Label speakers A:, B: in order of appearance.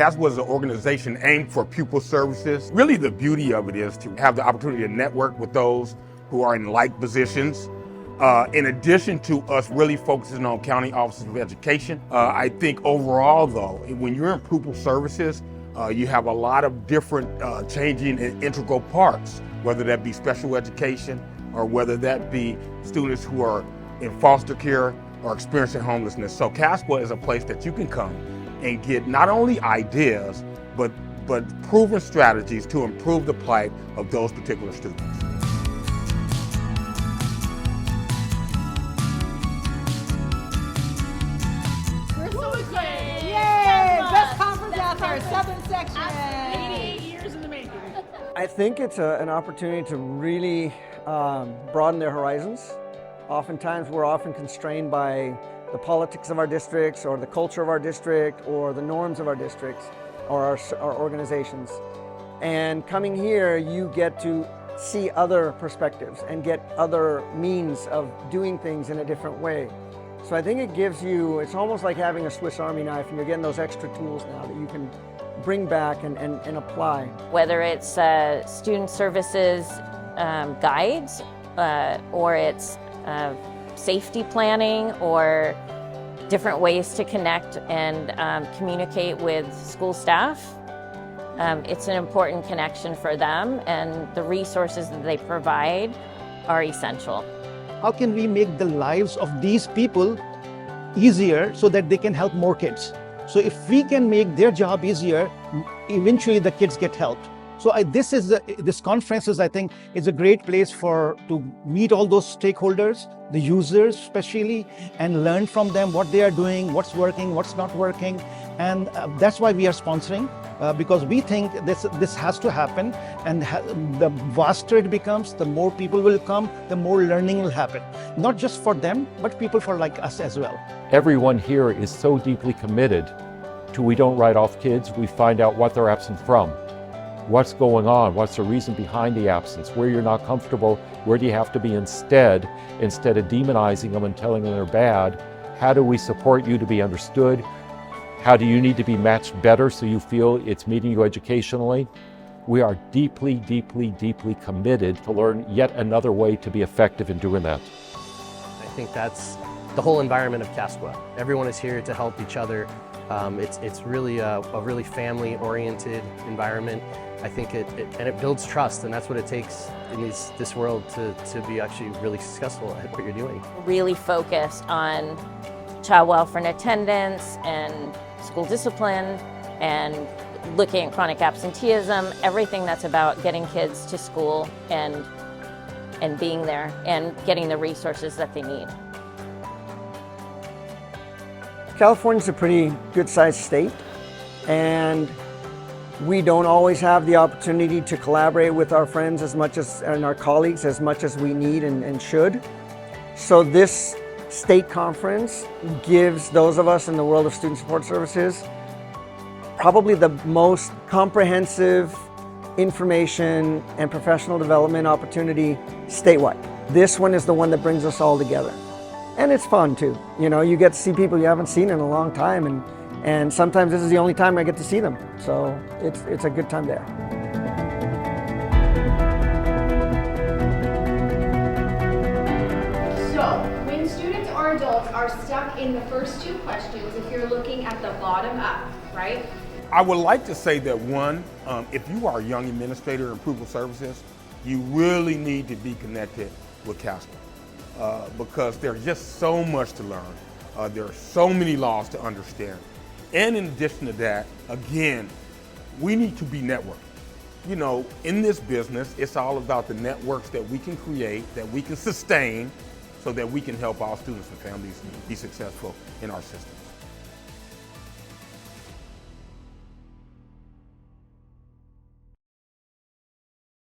A: CASCWA is an organization aimed for pupil services. Really the beauty of it is to have the opportunity to network with those who are in like positions. In addition to us really focusing on county offices of education, I think overall though, when you're in pupil services, you have a lot of different changing and integral parts, whether that be special education or whether that be students who are in foster care or experiencing homelessness. So CASCWA is a place that you can come and get not only ideas, but proven strategies to improve the plight of those particular students.
B: We're so excited!
C: Yay! Best conference out there, 7th section.
B: 88 years in the making.
D: I think it's an opportunity to really broaden their horizons. Oftentimes we're often constrained by the politics of our districts or the culture of our district or the norms of our districts or our organizations. And coming here, you get to see other perspectives and get other means of doing things in a different way. So I think it gives you, it's almost like having a Swiss Army knife, and you're getting those extra tools now that you can bring back and apply.
E: Whether it's student services guides or it's safety planning or different ways to connect and communicate with school staff. It's an important connection for them, and the resources that they provide are essential.
F: How can we make the lives of these people easier so that they can help more kids? So if we can make their job easier, eventually the kids get helped. So this conference is, I think, is a great place to meet all those stakeholders, the users especially, and learn from them what they are doing, what's working, what's not working. And that's why we are sponsoring, because we think this has to happen, and the vaster it becomes, the more people will come, the more learning will happen. Not just for them, but people for like us as well.
G: Everyone here is so deeply committed to we don't write off kids, we find out what they're absent from. What's going on? What's the reason behind the absence? Where you're not comfortable? Where do you have to be instead of demonizing them and telling them they're bad? How do we support you to be understood? How do you need to be matched better so you feel it's meeting you educationally? We are deeply, deeply, deeply committed to learn yet another way to be effective in doing that.
H: I think that's the whole environment of CASCWA. Everyone is here to help each other. It's really a really family-oriented environment. I think it builds trust, and that's what it takes in this world to be actually really successful at what you're doing.
E: Really focused on child welfare and attendance and school discipline and looking at chronic absenteeism, everything that's about getting kids to school and being there and getting the resources that they need.
D: California's a pretty good-sized state, and we don't always have the opportunity to collaborate with our friends and our colleagues as much as we need and should. So this state conference gives those of us in the world of student support services probably the most comprehensive information and professional development opportunity statewide. This one is the one that brings us all together. And it's fun too. You know, you get to see people you haven't seen in a long time, and sometimes this is the only time I get to see them. So it's a good time there.
B: So, when students or adults are stuck in the first two questions, if you're looking at the bottom up, right?
A: I would like to say that one, if you are a young administrator in pupil services, you really need to be connected with CASCWA because there's just so much to learn. There are so many laws to understand. And in addition to that, again, we need to be networked. You know, in this business, it's all about the networks that we can create, that we can sustain, so that we can help our students and families be successful in our system.